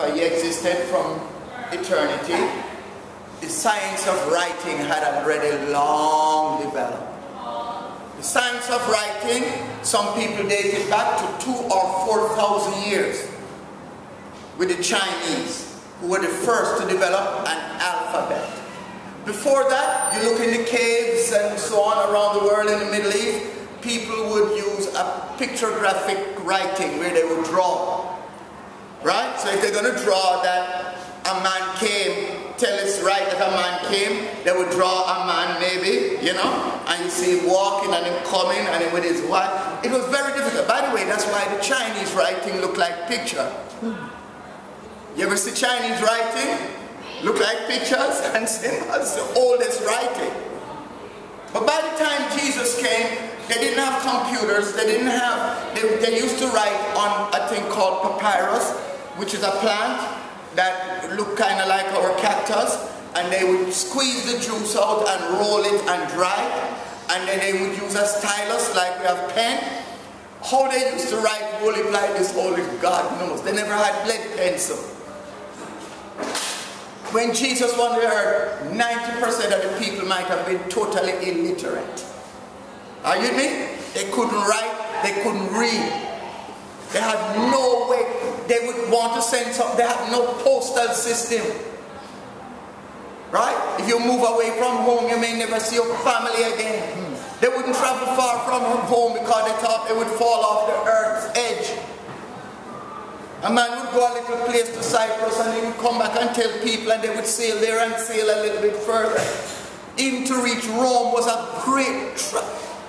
because he existed from eternity, the science of writing had already long developed. The science of writing, some people date it back to 2,000 or 4,000 years with the Chinese, who were the first to develop an alphabet. Before that, you look in the caves and so on around the world in the Middle East, people would use a pictographic writing where they would draw. Right? So if they're going to draw that a man came, tell us right that a man came, they would draw a man maybe, you know, and you see him walking and him coming and him with his wife. It was very difficult. By the way, that's why the Chinese writing looked like picture. You ever see Chinese writing? Look like pictures and same as the oldest writing. But by the time Jesus came, they didn't have computers, they didn't have, they used to write on a thing called papyrus, which is a plant that looked kind of like our cactus, and they would squeeze the juice out and roll it and dry it, and then they would use a stylus like we have pen. How they used to write holy like this, only God knows. They never had lead pencil. When Jesus was on the earth, 90% of the people might have been totally illiterate. Are you with me? They couldn't write, they couldn't read. They had no way, they would want to send something, they had no postal system. Right? If you move away from home, you may never see your family again. They wouldn't travel far from home because they thought they would fall off the earth's edge. A man would go a little place to Cyprus and he would come back and tell people, and they would sail there and sail a little bit further. Even to reach Rome was a great trip.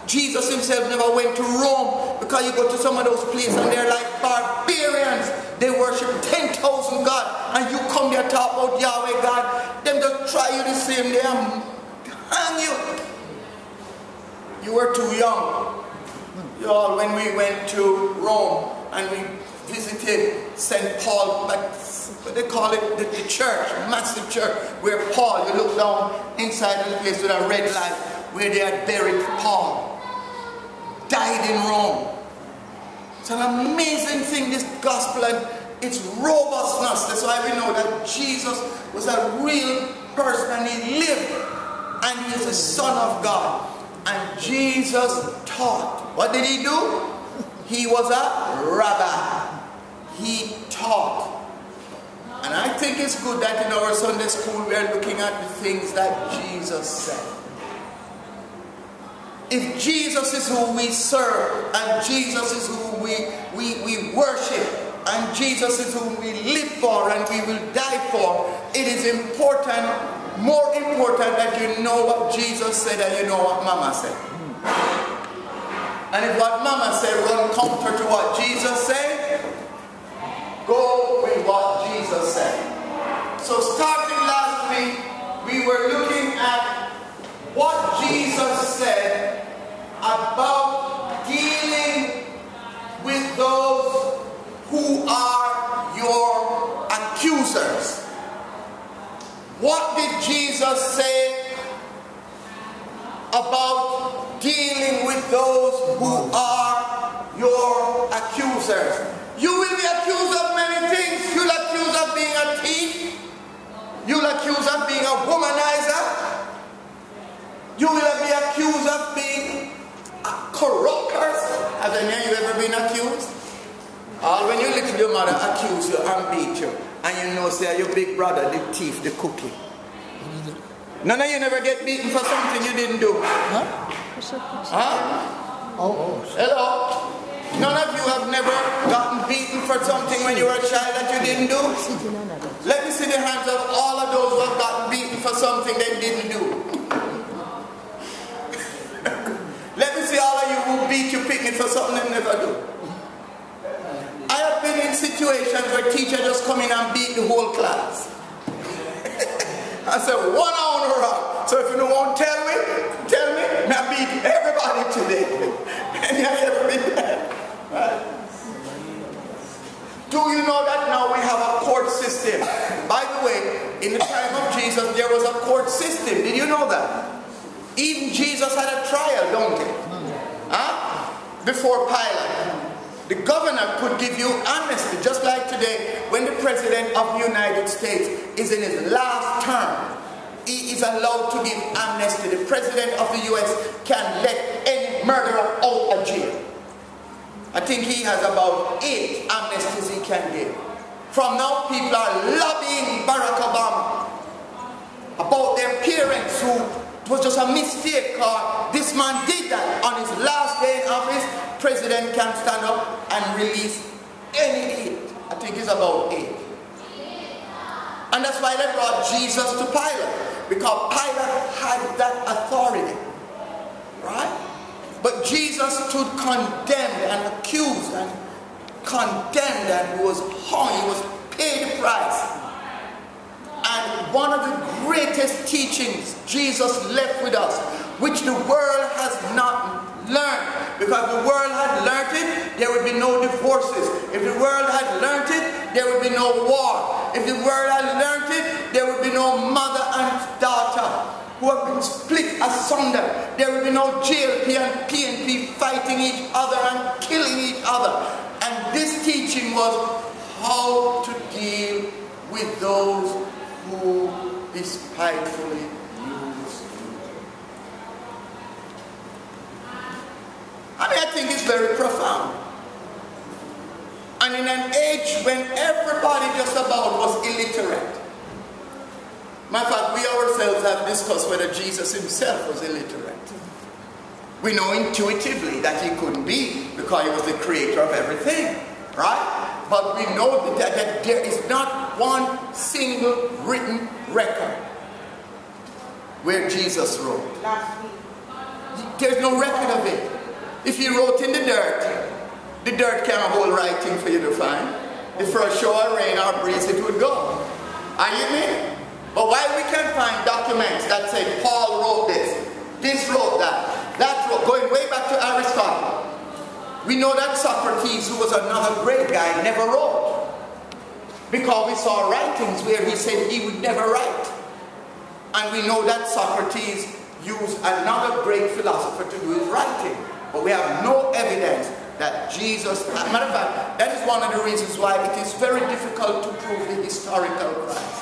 Jesus himself never went to Rome, because you go to some of those places and they're like barbarians. They worship 10,000 gods, and you come there talk about Yahweh God, them just try you the same day and hang you. You were too young. Y'all, when we went to Rome and we visited St. Paul, but what they call it, the church, massive church, where Paul, you look down inside of the place with a red light, where they had buried Paul. Died in Rome. It's an amazing thing, this gospel, and its robustness. That's why we know that Jesus was a real person, and he lived, and he is the Son of God. And Jesus taught. What did he do? He was a rabbi. He taught. And I think it's good that in our Sunday school we are looking at the things that Jesus said. If Jesus is who we serve, and Jesus is who we worship, and Jesus is who we live for and we will die for, it is important, more important, that you know what Jesus said and you know what Mama said. And if what Mama said run counter to what Jesus said, go with what Jesus said. So starting last week, we were looking at what Jesus said about dealing with those who are your accusers. What did Jesus say about dealing with those who are your accusers? You will be accused of many things. You'll accuse of being a thief. You'll accuse of being a womanizer. You will be accused of being a corrupt person. Has any of you ever been accused? All when you little your mother accuse you and beat you, and you know say your big brother the thief, the cookie. None of you never get beaten for something you didn't do. Huh? Huh? Oh. Hello? None of you have never gotten beaten for something when you were a child that you didn't do? Let me see the hands of all of those who have gotten beaten for something they didn't do. Let me see all of you who beat you picnic for something they never do. I have been in situations where teachers just come in and beat the whole class. I said, one on the rock. So if you don't want to tell me, I beat everybody today. And you have ever been there. Right? Do you know that now we have a court system? By the way, in the time of Jesus, there was a court system. Did you know that? Even Jesus had a trial, don't he? Huh? Before Pilate. The governor could give you amnesty, just like today. When the President of the United States is in his last term, he is allowed to give amnesty. The President of the US can let any murderer out of jail. I think he has about 8 amnesties he can give. From now, people are lobbying Barack Obama about their parents who it was just a mistake, or this man did that. On his last day in office, President can stand up and release any 8. I think it's about 8. And that's why they brought Jesus to Pilate, because Pilate had that authority, right? But Jesus stood condemned and accused and condemned, and was hung, he was paid the price. And one of the greatest teachings Jesus left with us, which the world has not learned, because if the world had learned it, there would be no divorces. If the world had learned it, there would be no war. If the world had learned it, there would be no mother and daughter who have been split asunder. There would be no GLP and PNP fighting each other and killing each other. And this teaching was how to deal with those who despitefully use you. I think it's very profound. And in an age when everybody just about was illiterate. Matter of fact, we ourselves have discussed whether Jesus himself was illiterate. We know intuitively that he couldn't be, because he was the creator of everything, right? But we know that there is not one single written record where Jesus wrote. There's no record of it. If he wrote in the dirt can't hold writing for you to find. If for a shower, rain, or breeze, it would go. Are you me? But why we can find documents that say Paul wrote this wrote that wrote, going way back to Aristotle. We know that Socrates, who was another great guy, never wrote. Because we saw writings where he said he would never write. And we know that Socrates used another great philosopher to do his writing. But we have no evidence that Jesus, as a matter of fact, that is one of the reasons why it is very difficult to prove the historical Christ.